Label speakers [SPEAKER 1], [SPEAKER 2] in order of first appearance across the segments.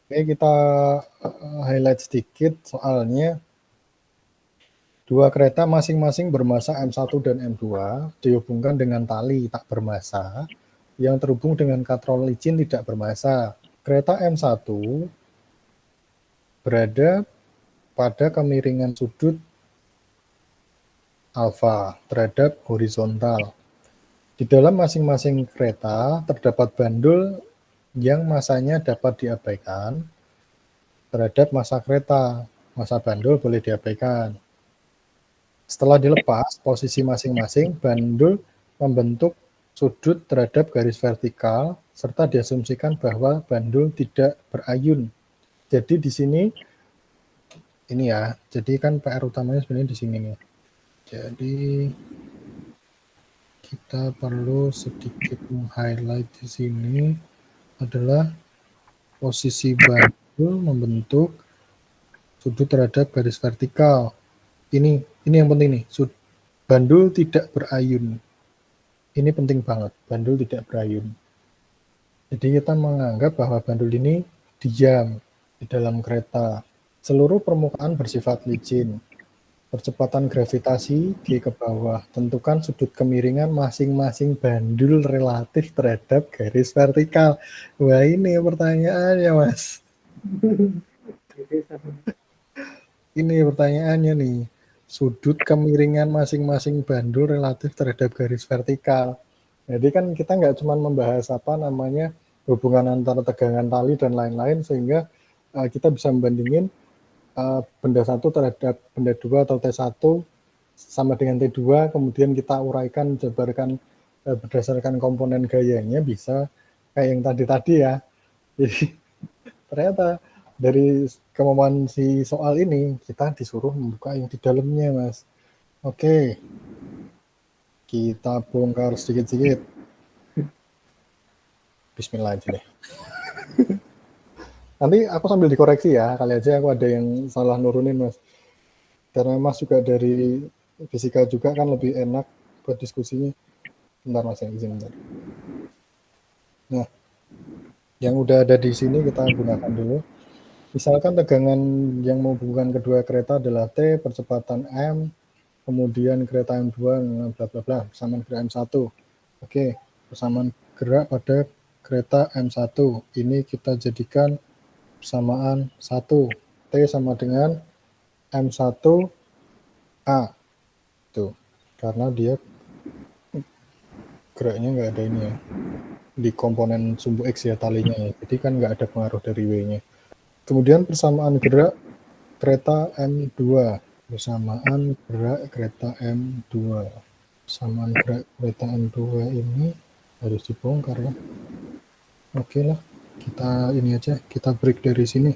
[SPEAKER 1] Oke, kita highlight sedikit soalnya. Dua kereta masing-masing bermassa M1 dan M2 dihubungkan dengan tali tak bermassa yang terhubung dengan katrol licin tidak bermassa. Kereta M1 berada pada kemiringan sudut alfa terhadap horizontal. Di dalam masing-masing kereta terdapat bandul yang massanya dapat diabaikan terhadap massa kereta. Massa bandul boleh diabaikan. Setelah dilepas, posisi masing-masing bandul membentuk sudut terhadap garis vertikal serta diasumsikan bahwa bandul tidak berayun. Jadi di sini ini ya. Jadi kan PR utamanya sebenarnya di sini nih. Jadi kita perlu sedikit meng-highlight di sini adalah posisi bandul membentuk sudut terhadap garis vertikal. Ini yang penting nih. Bandul tidak berayun. Ini penting banget, bandul tidak berayun. Jadi kita menganggap bahwa bandul ini diam di dalam kereta. Seluruh permukaan bersifat licin. Percepatan gravitasi G ke bawah. Tentukan sudut kemiringan masing-masing bandul relatif terhadap garis vertikal. Wah, ini pertanyaannya, Mas. Ini pertanyaannya nih. Sudut kemiringan masing-masing bandul relatif terhadap garis vertikal. Jadi kan kita nggak cuma membahas hubungan antara tegangan tali dan lain-lain, sehingga kita bisa membandingin benda satu terhadap benda dua atau T1 sama dengan T2, kemudian kita uraikan, jabarkan berdasarkan komponen gayanya, bisa kayak yang tadi ya. Jadi ternyata dari kemampuan si soal ini, kita disuruh membuka yang di dalamnya, Mas. Oke, kita bongkar sedikit-sedikit. Bismillah aja deh. Nanti aku sambil dikoreksi ya, kali aja aku ada yang salah nurunin, Mas. Karena Mas juga dari fisika juga kan lebih enak buat diskusinya. Bentar Mas, yang izin bentar. Nah, yang udah ada di sini kita gunakan dulu. Misalkan tegangan yang menghubungkan kedua kereta adalah T, percepatan M, kemudian kereta M2, bla bla bla, persamaan gerak M1. Oke, persamaan gerak pada kereta M1. Ini kita jadikan persamaan 1. T sama dengan M1A. Tuh, karena dia geraknya nggak ada ini ya, di komponen sumbu X ya talinya ya, jadi kan nggak ada pengaruh dari W-nya. Kemudian persamaan gerak kereta M2, persamaan gerak kereta M2, persamaan gerak kereta M2 ini harus dibongkar ya. Oke lah, kita ini aja, kita break dari sini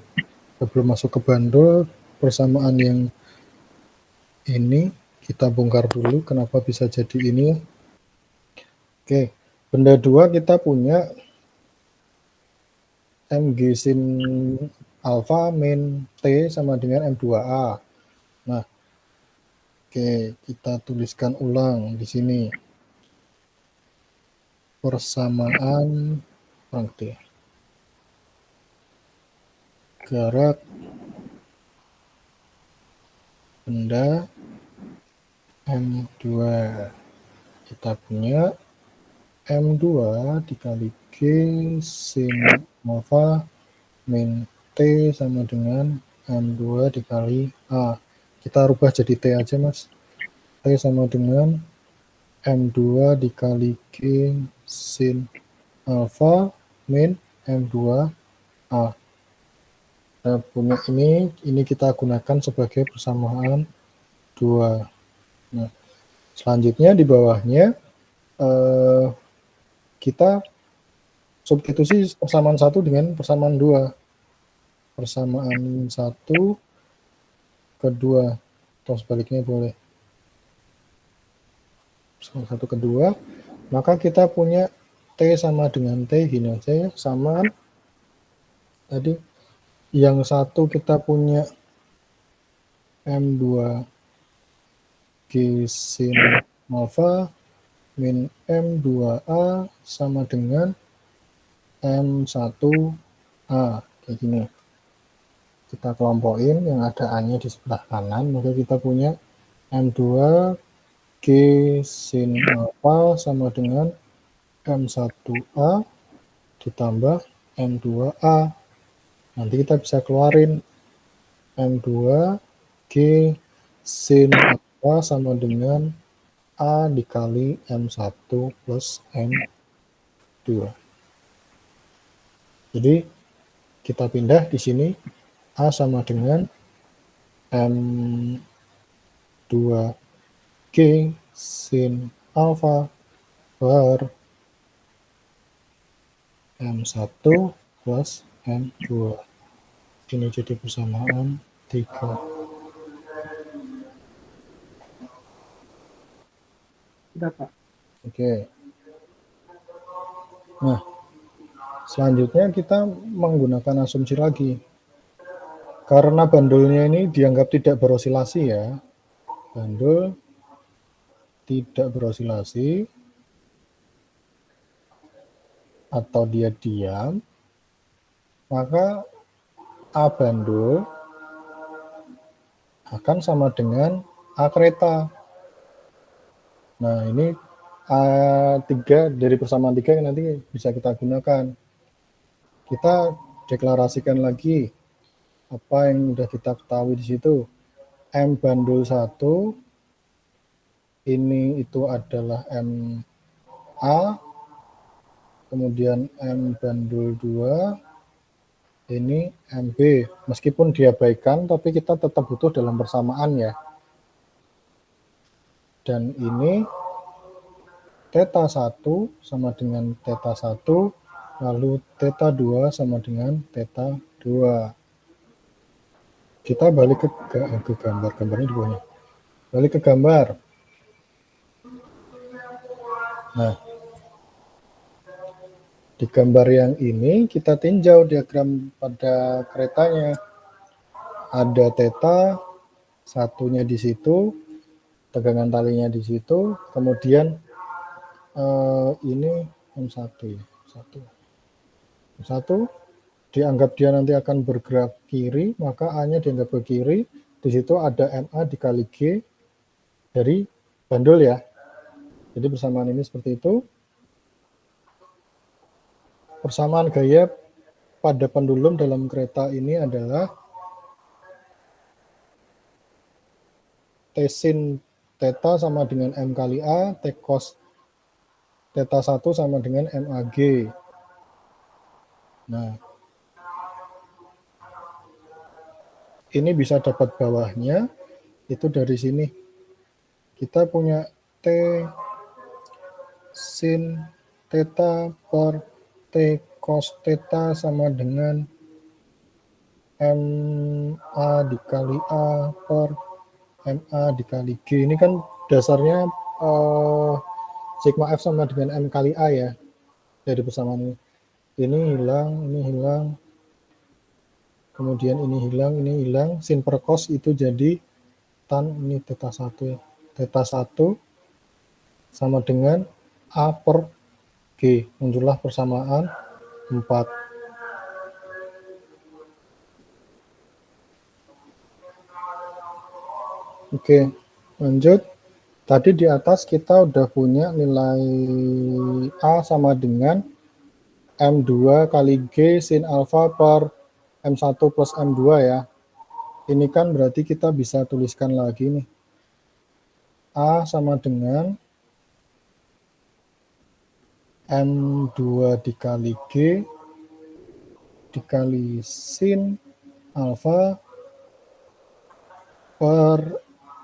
[SPEAKER 1] sebelum masuk ke bandul. Persamaan yang ini kita bongkar dulu kenapa bisa jadi ini ya. Oke, benda 2 kita punya MG sin alfa min T sama dengan M2A. Nah, oke, kita tuliskan ulang di sini. Persamaan gerak benda M2. Kita punya M2 dikali G sin alfa min T sama dengan M2 dikali A. Kita rubah jadi T aja, Mas. T sama dengan M2 dikali G sin alfa min M2A. Kita punya ini kita gunakan sebagai persamaan 2. Nah, selanjutnya di bawahnya kita substitusi persamaan 1 dengan persamaan 2. Persamaan 1 ke 2, atau sebaliknya boleh. Persamaan 1 ke 2, maka kita punya T sama dengan T, gini aja ya, sama tadi. Yang satu kita punya M2 G sin alfa min M2A sama dengan M1A, kayak gini. kita kelompokin yang ada A-nya di sebelah kanan, maka kita punya M2 G sin alfa sama dengan M1A ditambah M2A. Nanti kita bisa keluarin M2 G sin alfa sama dengan A dikali M1 plus M2. Jadi kita pindah di sini A sama dengan M2G sin alfa per M1 plus M2. Ini jadi persamaan 3.
[SPEAKER 2] Sudah, Pak.
[SPEAKER 1] Oke. Nah, selanjutnya kita menggunakan asumsi lagi. Karena bandulnya ini dianggap tidak berosilasi ya. Bandul tidak berosilasi atau dia diam, maka A bandul akan sama dengan A kereta. Nah, ini A3 dari persamaan 3 yang nanti bisa kita gunakan. Kita deklarasikan lagi apa yang sudah kita ketahui di situ. M bandul 1 ini itu adalah MA, kemudian M bandul 2 ini MB. Meskipun diabaikan, tapi kita tetap butuh dalam persamaan ya. Dan ini theta 1 sama dengan theta 1, lalu theta 2 sama dengan theta 2. Kita balik ke gambarnya di bawahnya. Balik ke gambar. Nah, di gambar yang ini kita tinjau diagram pada keretanya. Ada theta, satunya di situ, tegangan talinya di situ, kemudian ini M1 ya. M1 dianggap dia nanti akan bergerak kiri, maka A-nya dianggap ke kiri. Di situ ada MA dikali G dari bandul ya. Jadi persamaan ini seperti itu. Persamaan gaya pada pendulum dalam kereta ini adalah T sin theta sama dengan M kali A, T cos theta 1 sama dengan MAG. Nah, ini bisa dapat bawahnya, itu dari sini. Kita punya T sin theta per T cos theta sama dengan MA dikali A per MA dikali G. Ini kan dasarnya sigma F sama dengan M kali A ya, dari persamaan ini. Ini hilang, kemudian ini hilang, sin per cos itu jadi tan, ini theta 1 ya. Theta 1 sama dengan A per G, muncullah persamaan 4. Oke, lanjut. Tadi di atas kita udah punya nilai A sama dengan M2 kali G sin alfa per M1 plus M2 ya. Ini kan berarti kita bisa tuliskan lagi nih. A sama dengan M2 dikali G dikali sin alfa per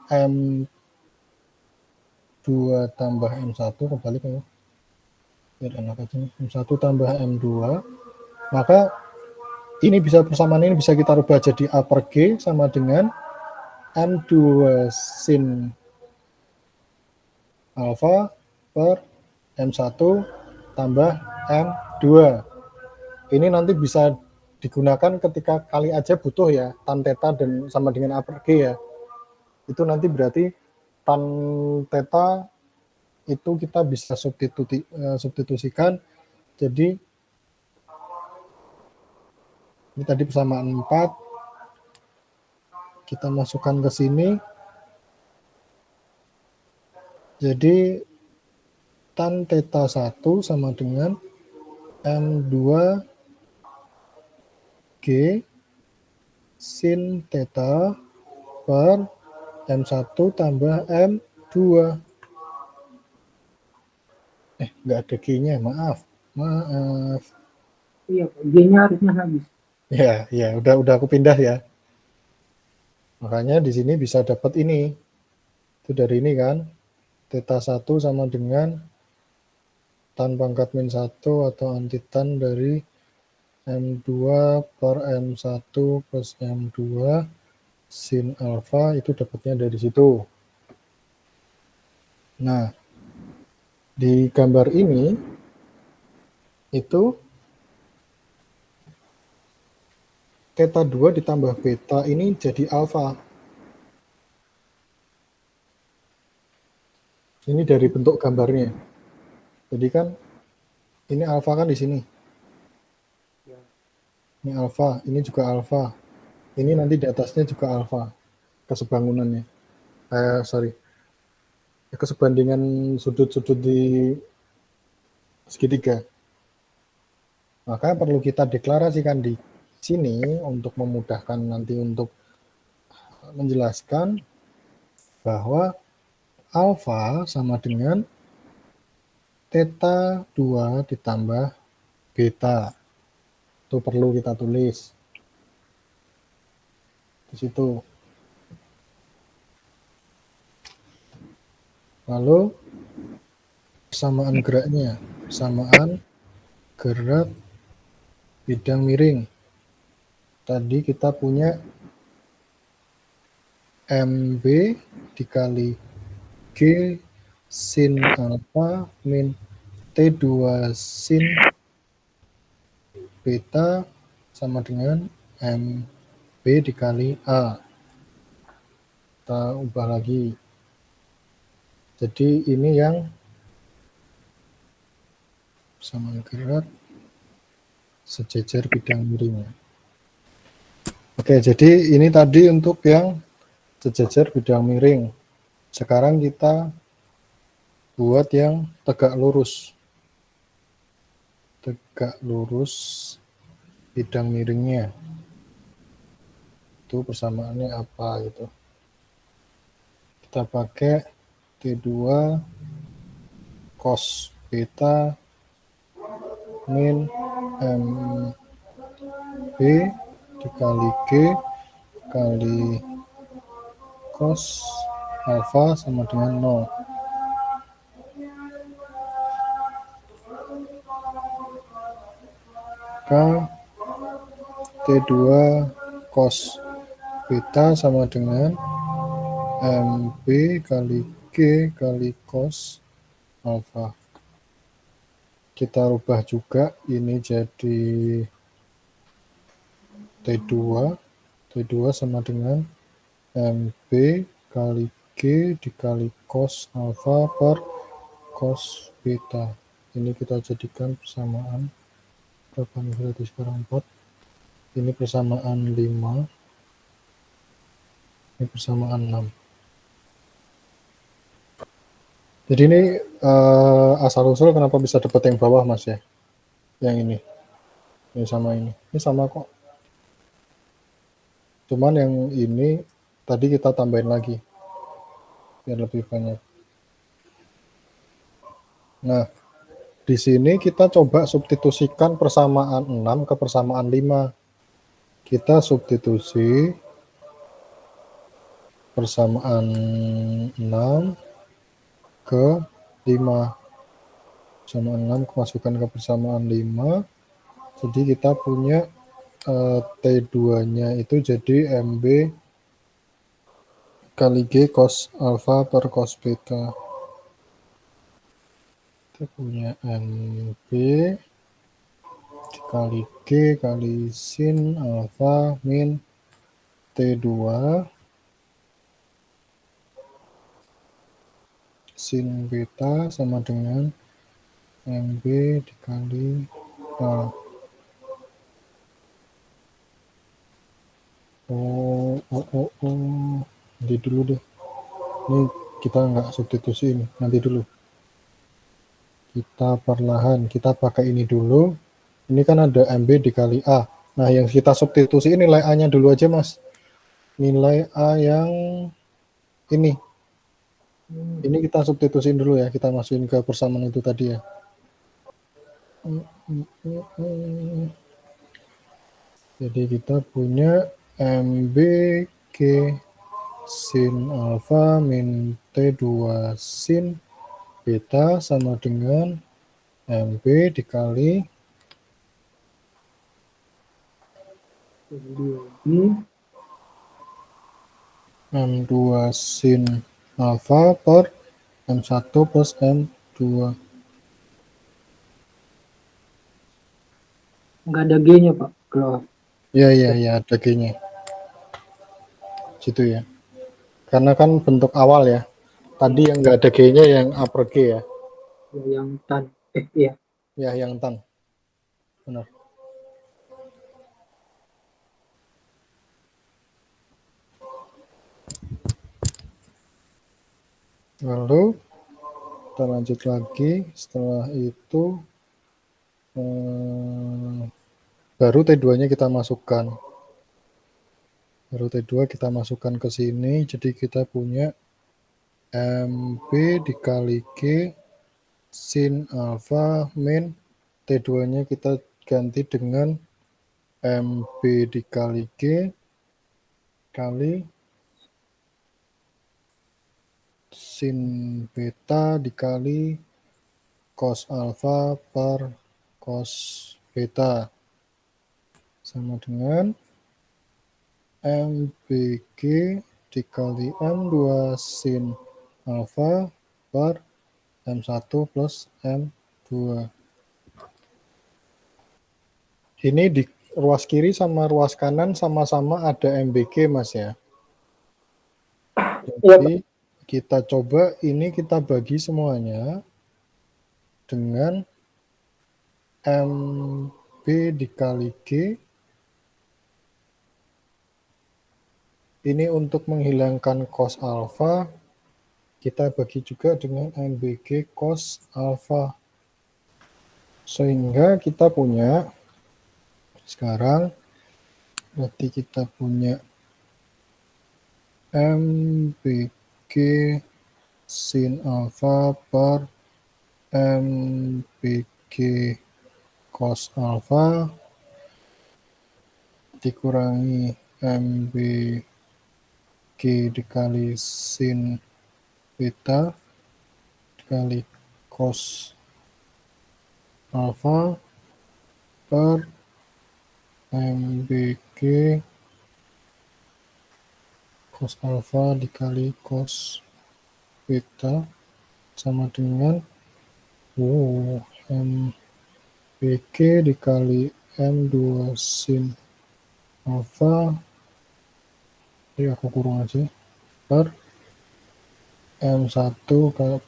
[SPEAKER 1] M2 tambah M1, kembali ke biar enak aja nih. M1 tambah M2, maka ini bisa persamaan ini bisa kita rubah jadi A per G sama dengan M2 sin alfa per M1 tambah M2. Ini nanti bisa digunakan ketika kali aja butuh ya, tan theta dan sama dengan A per G ya. Itu nanti berarti tan theta itu kita bisa substitusikan. Jadi ini tadi persamaan 4, Kita masukkan ke sini. Jadi tan theta 1 sama dengan M2 G sin theta per M1 tambah M2. Nggak ada G-nya, maaf.
[SPEAKER 2] Iya, G-nya harusnya habis.
[SPEAKER 1] Ya, udah aku pindah ya. Makanya di sini bisa dapat ini. Itu dari ini kan. Theta 1 sama dengan tan pangkat min 1 atau antitan dari M2 per M1 plus M2 sin alfa, itu dapatnya dari situ. Nah, di gambar ini itu theta 2 ditambah beta ini jadi alfa. Ini dari bentuk gambarnya. Jadi kan ini alfa kan di sini. Ini alfa, ini juga alfa. Ini nanti di atasnya juga alfa. Kesebangunannya. Kesebandingan sudut-sudut di segitiga. Maka perlu kita deklarasikan di sini untuk memudahkan nanti untuk menjelaskan bahwa alfa sama dengan theta 2 ditambah beta. Itu perlu kita tulis di situ. Lalu persamaan geraknya, persamaan gerak bidang miring. Tadi kita punya MB dikali G sin alfa min T2 sin beta sama dengan MB dikali A. Kita ubah lagi. Jadi ini yang persamaan gerak sejajar bidang miringnya. Oke, jadi ini tadi untuk yang sejajar bidang miring. Sekarang kita buat yang tegak lurus. Tegak lurus bidang miringnya. Itu persamaannya apa gitu. Kita pakai T2 cos beta min MB dikali G kali cos alfa sama dengan 0. Maka T2 cos beta sama dengan MB kali G kali cos alfa. Kita rubah juga ini jadi T2. T2 sama dengan MB kali G dikali cos alfa per cos beta. Ini kita jadikan persamaan berapa nih, berarti sekarang 4. Ini persamaan 5. Ini persamaan 6. Jadi ini asal usul kenapa bisa dapat yang bawah mas ya? Yang ini sama ini sama kok. Cuman yang ini tadi kita tambahin lagi biar lebih banyak. Nah, di sini kita coba substitusikan persamaan 6 ke persamaan 5. Kita substitusi persamaan 6 ke 5. Persamaan 6 masukkan ke persamaan 5. Jadi kita punya T2-nya itu jadi MB kali G cos alfa per cos beta. Kita punya MB dikali G kali sin alfa min T2 sin beta sama dengan MB dikali A. Nanti dulu deh. Ini kita nggak substitusi ini. Nanti dulu. Kita perlahan. Kita pakai ini dulu. Ini kan ada MB dikali A. Nah, yang kita substitusi nilai A-nya dulu aja, Mas. Nilai A yang ini. Ini kita substitusiin dulu ya. Kita masukin ke persamaan itu tadi ya. Jadi kita punya MBG sin alfa min T2 sin beta sama dengan MB dikali M2 sin alfa per M1 plus M2.
[SPEAKER 2] Nggak ada G-nya, Pak. Kalau
[SPEAKER 1] Ya, ada G-nya. Situ ya. Karena kan bentuk awal ya. Tadi yang nggak ada G-nya yang upper G ya.
[SPEAKER 2] yang tan. Iya.
[SPEAKER 1] Ya, yang tan. Benar. Lalu kita lanjut lagi. Setelah itu baru T2-nya kita masukkan. Baru T2 kita masukkan ke sini. Jadi kita punya MB dikali G sin alfa min T2-nya kita ganti dengan MB dikali G kali sin beta dikali cos alfa per cos beta sama dengan MBG dikali M2 sin alfa per M1 plus M2. Ini di ruas kiri sama ruas kanan sama-sama ada MBG, Mas ya. Jadi kita coba ini kita bagi semuanya dengan MB dikali G. Ini untuk menghilangkan cos alfa, kita bagi juga dengan MBG cos alfa. Sehingga kita punya, sekarang berarti kita punya MBG sin alfa per MBG cos alfa dikurangi MBG dikali sin beta dikali cos alfa per MBG cos alfa dikali cos beta sama dengan MBG dikali M2 sin alfa, ini aku kurung aja, per M1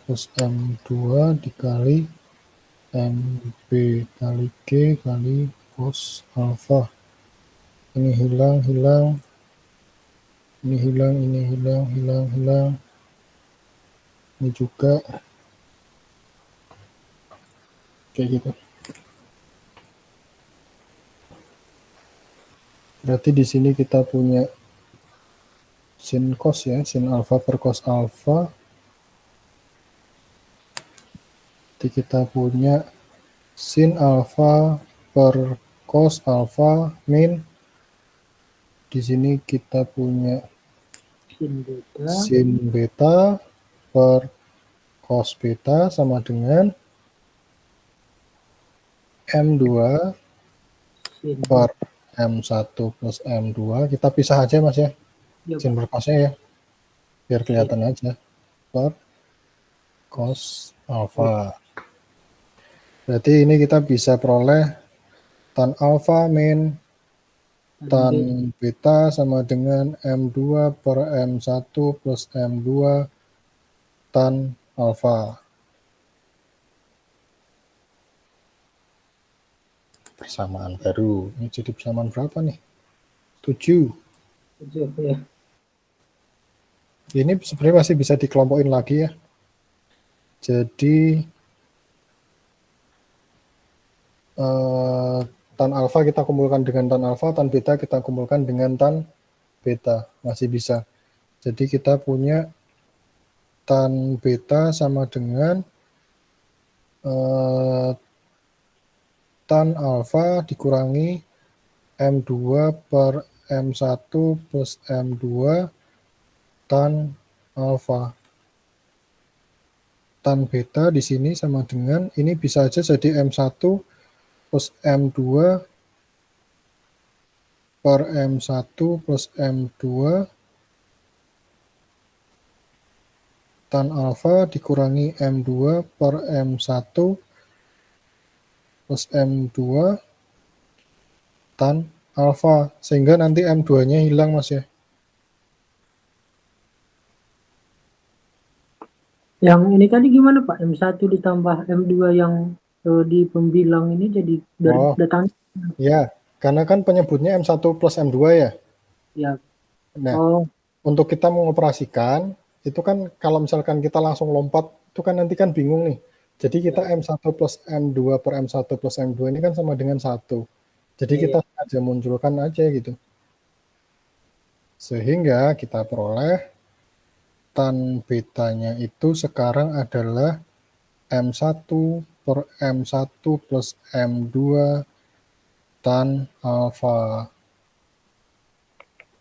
[SPEAKER 1] plus M2 dikali MB kali G kali cos alfa. Ini hilang, ini hilang, hilang. Ini juga kayak gitu. Berarti di sini kita punya sin cos ya, sin alfa per cos alfa. Jadi kita punya sin alfa per cos alfa min, di sini kita punya sin beta per cos beta sama dengan M2 per M1 plus M2. Kita pisah aja, Mas ya. Sin per cosnya ya. Biar kelihatan aja. Per cos alfa. Berarti ini kita bisa peroleh tan alfa min tan beta sama dengan M2 per M1 plus M2 tan alfa. Persamaan baru. Ini jadi persamaan berapa nih? 7.
[SPEAKER 2] 7 ya.
[SPEAKER 1] Ini sebenarnya masih bisa dikelompokin lagi ya. Jadi tan alfa kita kumpulkan dengan tan alfa, tan beta kita kumpulkan dengan tan beta, masih bisa. Jadi kita punya tan beta sama dengan tan alfa dikurangi M2 per M1 plus M2 tan alfa. Tan beta di sini sama dengan, ini bisa aja jadi M1 plus M2 per M1 plus M2 tan alfa dikurangi M2 per M1 plus M2 tan alfa, sehingga nanti M2-nya hilang Mas ya.
[SPEAKER 2] Yang ini tadi gimana Pak? M1 ditambah M2 yang di pembilang ini jadi dari
[SPEAKER 1] Oh,
[SPEAKER 2] datang
[SPEAKER 1] ya, karena kan penyebutnya M1 plus M2 ya.
[SPEAKER 2] ya.
[SPEAKER 1] Nah,
[SPEAKER 2] Oh,
[SPEAKER 1] untuk kita mengoperasikan, itu kan kalau misalkan kita langsung lompat, itu kan nanti kan bingung nih. Jadi kita
[SPEAKER 2] ya,
[SPEAKER 1] M1 plus M2 per M1 plus M2 ini kan sama dengan 1. Jadi
[SPEAKER 2] ya,
[SPEAKER 1] kita
[SPEAKER 2] ya.
[SPEAKER 1] sengaja munculkan aja gitu. Sehingga kita peroleh tan betanya itu sekarang adalah M1 per M1 plus M2 tan alfa.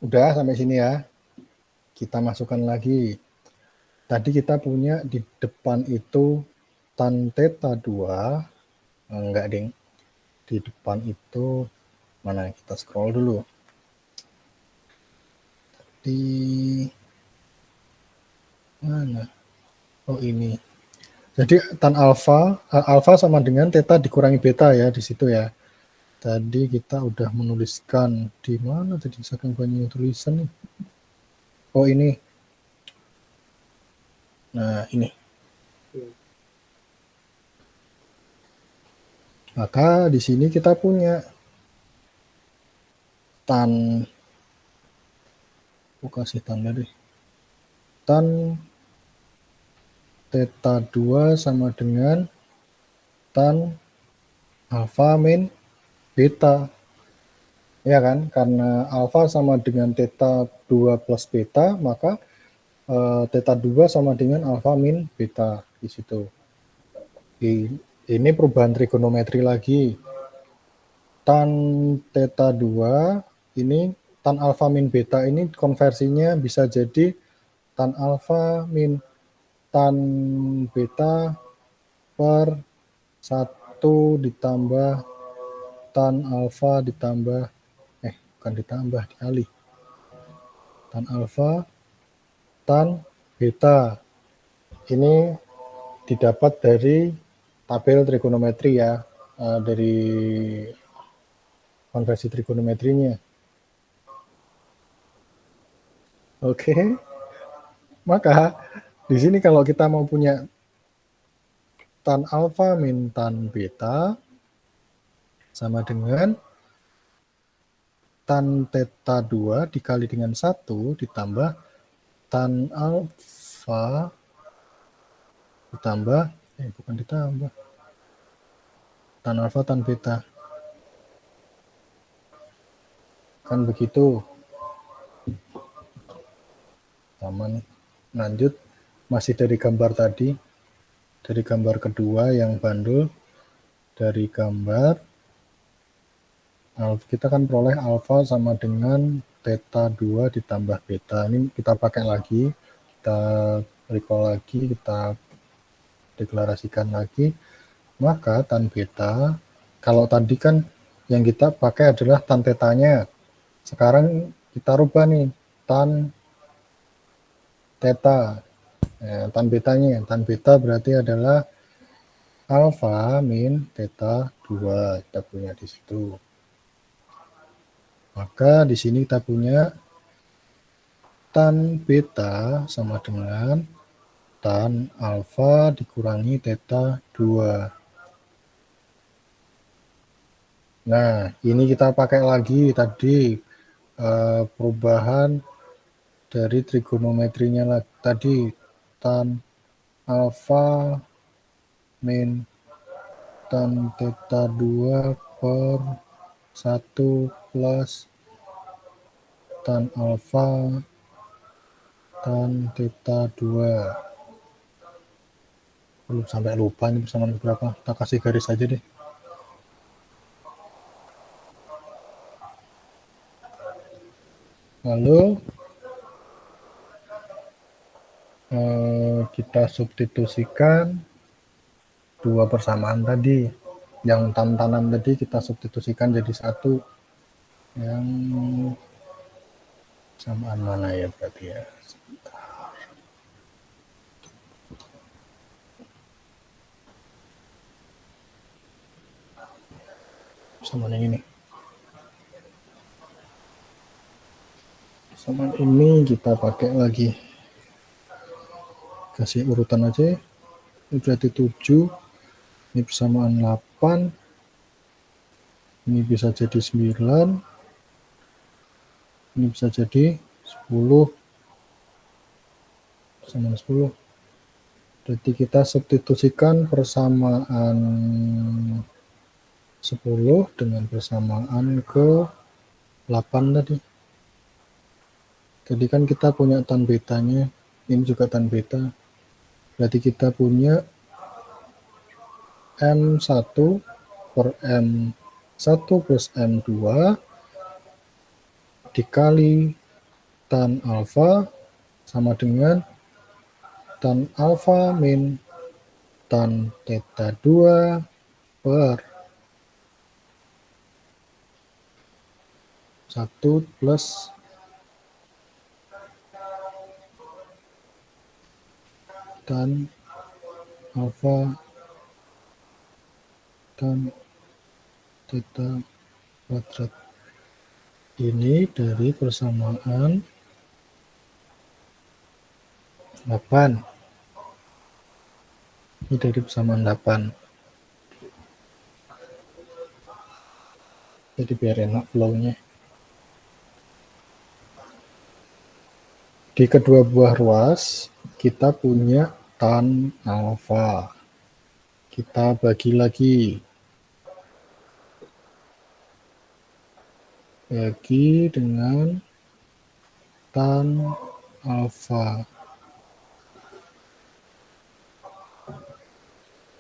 [SPEAKER 1] Udah sampai sini ya. Kita masukkan lagi. Tadi kita punya di depan itu tan theta 2. Enggak, ding. Di depan itu mana, kita scroll dulu. Di mana? Oh, ini. Jadi tan alfa sama dengan theta dikurangi beta ya di situ ya. Tadi kita udah menuliskan di mana tadi, saking banyak tulisan nih. Oh, ini. Nah, ini. Maka di sini kita punya tan, aku kasih tanda deh. Tan theta 2 sama dengan tan alfa min beta. Ya kan? Karena alfa sama dengan theta 2 plus beta, maka theta 2 sama dengan alfa min beta di situ. Ini perubahan trigonometri lagi. Tan theta 2 ini tan alfa min beta ini konversinya bisa jadi tan alfa min tan beta per 1 ditambah tan alfa ditambah bukan ditambah, dikali tan alfa tan beta. Ini didapat dari tabel trigonometri ya, dari konversi trigonometrinya. Oke. Maka di sini kalau kita mau punya tan alfa min tan beta sama dengan tan theta 2 dikali dengan 1 ditambah tan alfa ditambah, bukan ditambah, tan alfa tan beta. Kan begitu. Sama nih. Lanjut, masih dari gambar tadi. Dari gambar kedua yang bandul. Dari gambar kita kan peroleh alfa sama dengan theta 2 ditambah beta. Ini kita pakai lagi, kita recall lagi, kita deklarasikan lagi. Maka tan beta, kalau tadi kan yang kita pakai adalah tan tetanya. Sekarang kita rubah nih, tan theta. Tan betanya, tan beta berarti adalah alfa min theta 2. Kita punya di situ. Maka di sini kita punya tan beta sama dengan tan alfa dikurangi theta 2. Nah, ini kita pakai lagi tadi perubahan dari trigonometrinya tadi, tan alfa min tan theta 2 per 1 plus tan alfa tan theta 2. Belum sampai lupa ini persamaan berapa. Kita kasih garis aja deh. Lalu kita substitusikan dua persamaan tadi. Yang tantanan tadi kita substitusikan jadi satu. Yang samaan mana ya berarti ya? Sama yang ini. Sama ini kita pakai lagi. Kasih urutan aja. Ini berarti 7. Ini persamaan 8. Ini bisa jadi 9. Ini bisa jadi 10. Sama 10. Berarti kita substitusikan persamaan 10 dengan persamaan ke 8 tadi. Jadi kan kita punya tan betanya, ini juga tan beta. Berarti kita punya M1 per M1 plus M2 dikali tan alfa sama dengan tan alfa min tan theta 2 per 1 plus tan alfa tan theta kuadrat. Ini dari persamaan 8. Ini dari persamaan 8. Jadi biar enak flow-nya. Di kedua buah ruas, kita punya tan alfa. Kita bagi lagi. Bagi dengan tan alfa.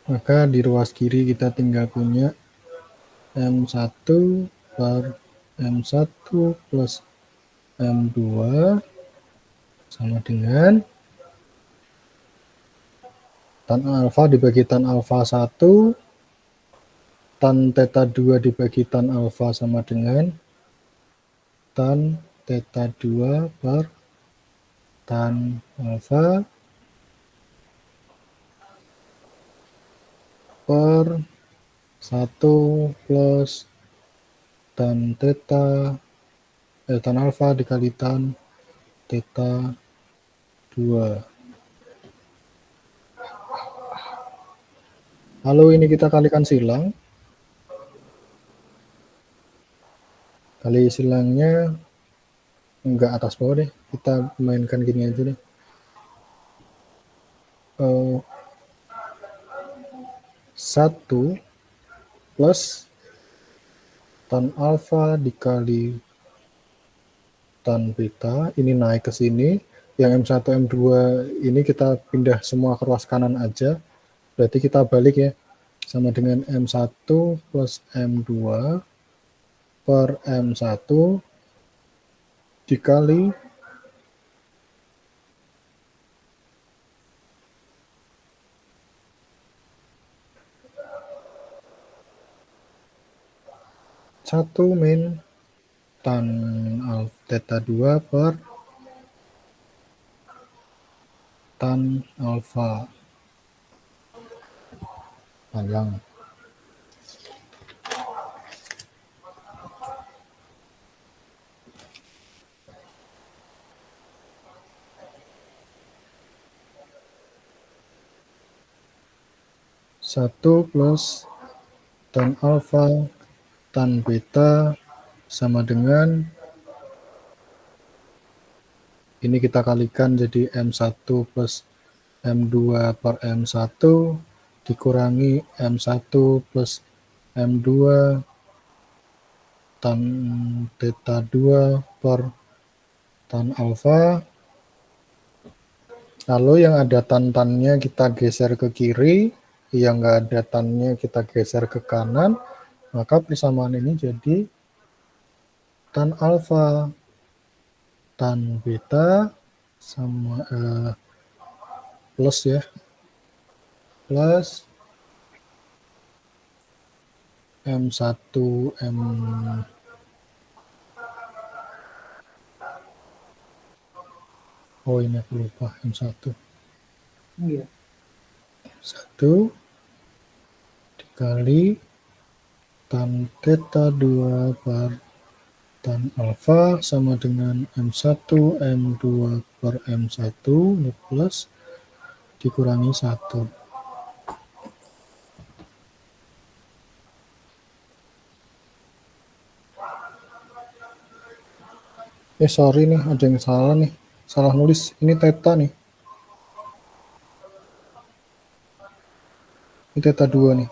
[SPEAKER 1] Maka di ruas kiri kita tinggal punya M1 per M1 plus M2 sama dengan tan alfa dibagi tan alfa 1, tan theta 2 dibagi tan alfa sama dengan tan theta 2 per tan alfa per 1 plus tan theta tan alfa dikali tan theta 2. Lalu ini kita kalikan silang. Kali silangnya enggak atas bawah deh. Kita mainkan gini aja deh. 1 plus tan alfa dikali tan beta, ini naik ke sini. Yang M1, M2 ini kita pindah semua ke ruas kanan aja. Berarti kita balik ya. Sama dengan M1 plus M2 per M1 dikali satu min tan theta 2 per tan alfa panjang. Satu plus tan alfa tan beta sama dengan Ini kita kalikan jadi M1 plus M2 per M1 dikurangi M1 plus M2 tan theta 2 per tan alfa. Lalu yang ada tan-tannya kita geser ke kiri, yang nggak ada tannya kita geser ke kanan, maka persamaan ini jadi tan alfa tan beta sama plus ya, plus M1 M oh ini aku lupa M1
[SPEAKER 2] Iya.
[SPEAKER 1] 1 dikali tan theta 2 per tan alfa sama dengan M1 M2 per M1 ini plus dikurangi 1. Sorry nih, ada yang salah nih. Salah nulis. Ini theta nih. Ini theta 2 nih.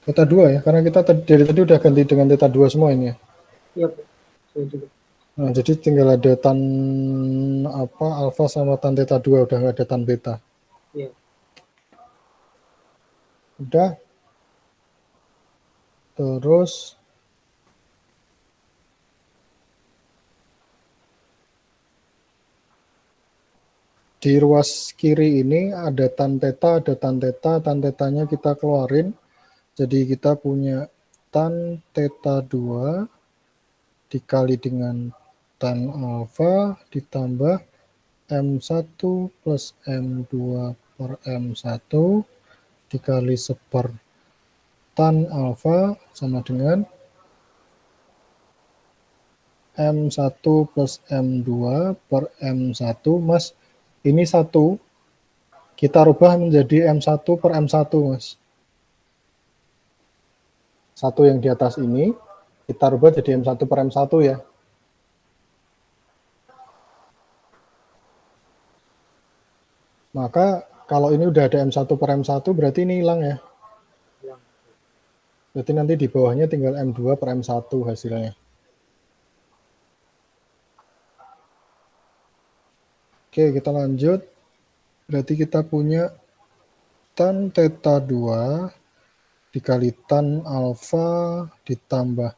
[SPEAKER 1] Theta 2 ya, karena kita dari tadi udah ganti dengan theta 2 semua ini ya.
[SPEAKER 2] Iya, Pak. Saya juga.
[SPEAKER 1] Nah, jadi tinggal ada tan alfa sama tan theta 2, udah nggak ada tan beta.
[SPEAKER 2] Iya.
[SPEAKER 1] Udah. Terus di ruas kiri ini ada tan tetanya kita keluarin. Jadi kita punya tan theta 2 dikali dengan tan alfa ditambah M1 plus M2 per M1 dikali seper tan alfa sama dengan M1 plus M2 per M1, Mas. Ini 1, kita rubah menjadi M1 per M1, Mas. 1 yang di atas ini, kita rubah jadi M1 per M1 ya. Maka kalau ini udah ada M1 per M1, berarti ini hilang ya. Berarti nanti di bawahnya tinggal M2 per M1 hasilnya. Oke, kita lanjut. Berarti kita punya tan theta 2 dikali tan alfa ditambah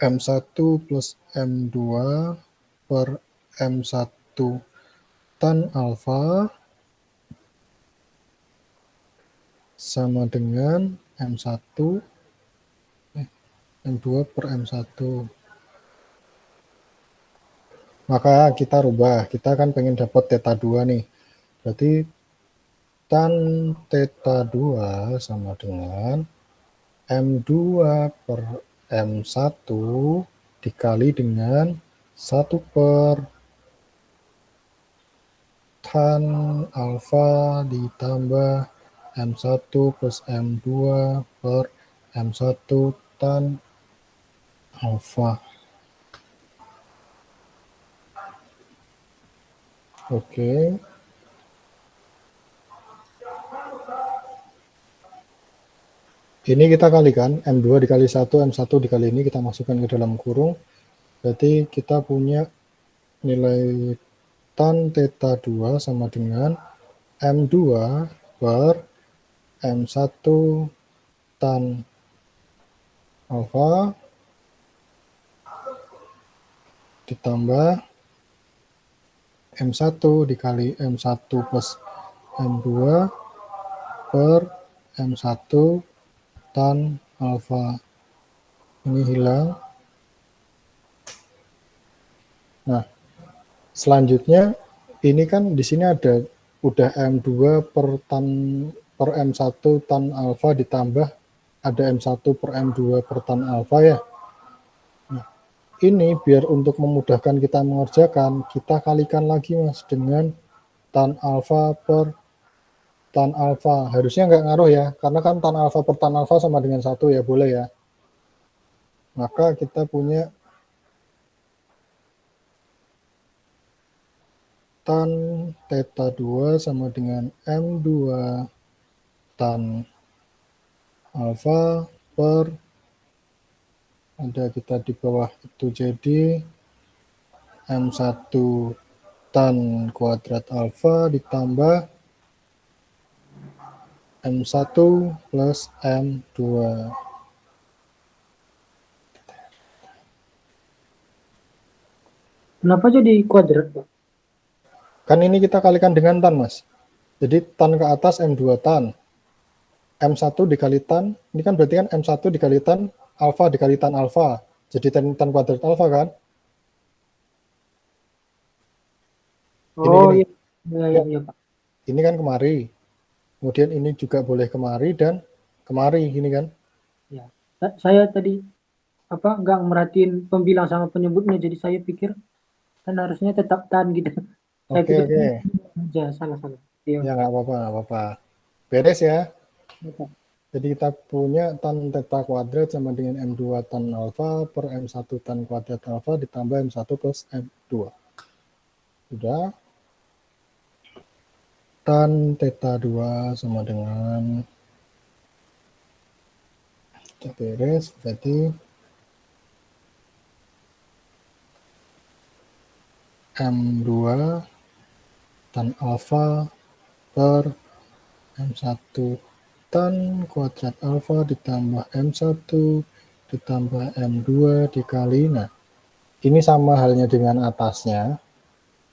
[SPEAKER 1] M1 plus M2 per M1 tan alfa sama dengan M1 M2 per M1. Maka kita rubah, kita kan pengen dapat theta 2 nih. Berarti tan theta 2 sama dengan M2 per M1 dikali dengan 1 per tan alfa ditambah M1 plus M2 per M1 tan alfa. Oke. Ini kita kalikan, M2 dikali 1, M1 dikali ini kita masukkan ke dalam kurung. Berarti kita punya nilai tan theta 2 sama dengan M2 per M1 tan alfa ditambah M1 dikali M1 plus M2 per M1 tan alfa. Ini hilang. Nah, selanjutnya ini kan di sini ada udah M2 per M1 tan alfa ditambah ada M1 per M2 per tan alfa ya. Nah, ini biar untuk memudahkan kita mengerjakan, kita kalikan lagi Mas dengan tan alfa per tan alfa. Harusnya nggak ngaruh ya, karena kan tan alfa per tan alfa sama dengan 1 ya, boleh ya. Maka kita punya tan theta 2 sama dengan M2 tan alfa per, ada kita di bawah itu, jadi M1 tan kuadrat alfa ditambah M1 plus M2.
[SPEAKER 2] Kenapa jadi kuadrat, Pak?
[SPEAKER 1] Kan ini kita kalikan dengan tan, Mas. Jadi tan ke atas M2 tan. M1 dikali tan, ini kan berarti kan M1 dikali tan, alfa dikali tan alfa. Jadi tan kuadrat alfa kan?
[SPEAKER 2] Oh
[SPEAKER 1] Ini.
[SPEAKER 2] iya, iya, iya, iya, Pak.
[SPEAKER 1] Ini kan kemari. Kemudian ini juga boleh kemari dan kemari, ini kan?
[SPEAKER 2] Ya. Saya tadi nggak merhatiin pembilang sama penyebutnya, jadi saya pikir kan harusnya tetap tan gitu. Saya
[SPEAKER 1] Oke,
[SPEAKER 2] pikir
[SPEAKER 1] oke.
[SPEAKER 2] aja salah. Iya,
[SPEAKER 1] Ya nggak apa-apa, nggak apa-apa. Beres ya.
[SPEAKER 2] iya, Pak.
[SPEAKER 1] Jadi kita punya tan theta kuadrat sama dengan M2 tan alfa per M1 tan kuadrat alfa ditambah M1 plus M2. Sudah. Tan theta 2 sama dengan, kita beres, berarti M2 tan alfa per M1 tan kuadrat alfa ditambah M1 ditambah M2 dikali, nah ini sama halnya dengan atasnya,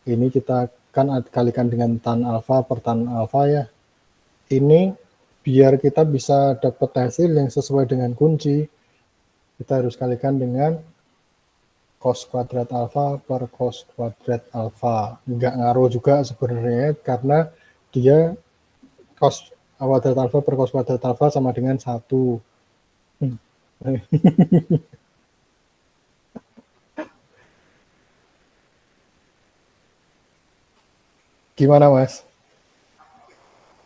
[SPEAKER 1] ini kita kan kalikan dengan tan alfa per tan alfa ya, ini biar kita bisa dapat hasil yang sesuai dengan kunci, kita harus kalikan dengan cos kuadrat alfa per cos kuadrat alfa. Nggak ngaruh juga sebenarnya karena dia cos kuadrat alfa per cos kuadrat alfa sama dengan 1. Gimana, Mas?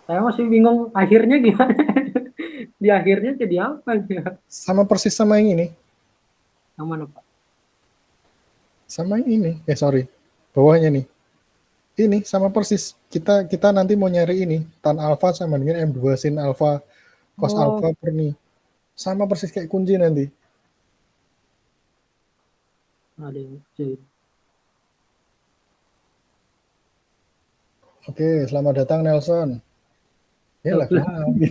[SPEAKER 2] Saya masih bingung akhirnya gimana. Di akhirnya jadi apa ya?
[SPEAKER 1] Sama persis sama yang ini.
[SPEAKER 2] Yang mana, Pak?
[SPEAKER 1] Sama yang ini. Sorry. Bawahnya nih. Ini sama persis. Kita nanti mau nyari ini. Tan alfa sama dengan M2 sin alfa cos
[SPEAKER 2] Oh,
[SPEAKER 1] alfa per nih. Sama persis kayak kunci nanti.
[SPEAKER 2] ada yang jadi.
[SPEAKER 1] Oke, selamat datang Nelson. Ya lah, lagi.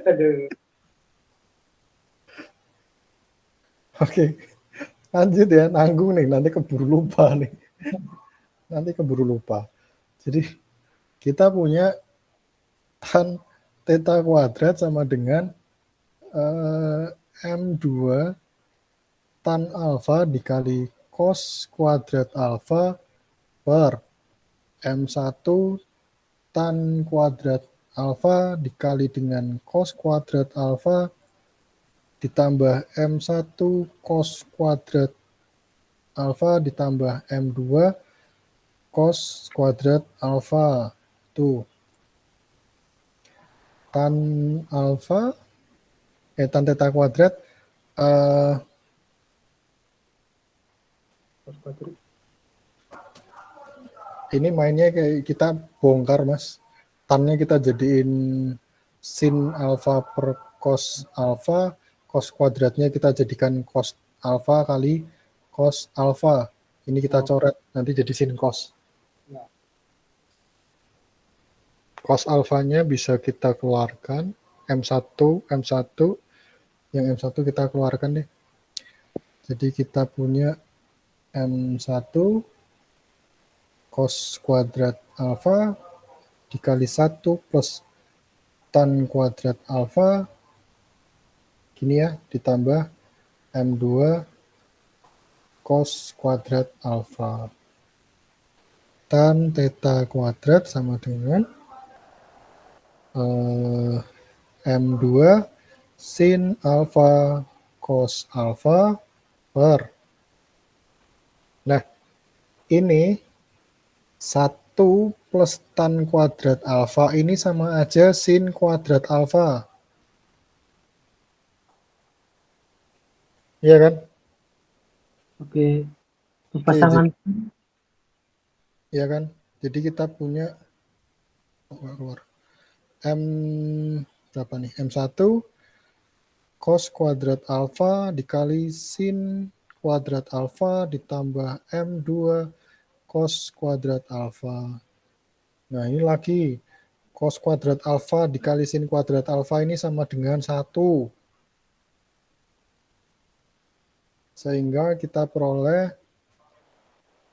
[SPEAKER 2] Aduh.
[SPEAKER 1] Oke, lanjut ya. Nanggung nih, nanti keburu lupa nih. Nanti keburu lupa. Jadi kita punya tan theta kuadrat sama dengan M2 tan alfa dikali cos kuadrat alfa per M1 tan kuadrat alfa dikali dengan cos kuadrat alfa ditambah M1 cos kuadrat alfa ditambah M2 cos kuadrat alfa. Tuh. Tan alfa, tan theta kuadrat, ini mainnya kayak kita bongkar, Mas. Tannya kita jadiin sin alfa per cos alfa, cos kuadratnya kita jadikan cos alfa kali cos alfa. Ini kita
[SPEAKER 2] Oh,
[SPEAKER 1] coret, nanti jadi sin cos.
[SPEAKER 2] ya.
[SPEAKER 1] Cos alfanya bisa kita keluarkan, M1, yang M1 kita keluarkan deh. Jadi kita punya M1 cos kuadrat alfa dikali 1 plus tan kuadrat alfa gini ya, ditambah M2 cos kuadrat alfa. Tan theta kuadrat sama dengan M2 sin alfa cos alfa per. Nah, ini 1 plus tan kuadrat alfa ini sama aja sin kuadrat alfa. Iya kan?
[SPEAKER 2] Oke.
[SPEAKER 1] Oke,
[SPEAKER 2] Pasangan.
[SPEAKER 1] ya kan? Jadi kita punya keluar M berapa nih? M1 cos kuadrat alfa dikali sin kuadrat alfa ditambah M2 cos kuadrat alfa. Nah, ini lagi cos kuadrat alfa dikali sin kuadrat alfa ini sama dengan 1. Sehingga kita peroleh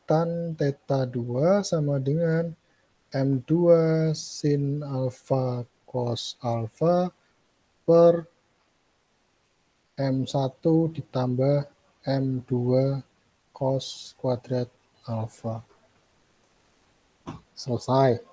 [SPEAKER 1] tan theta 2 sama dengan M2 sin alfa cos alfa per M1 ditambah M2 cos kuadrat alfa. Selesai.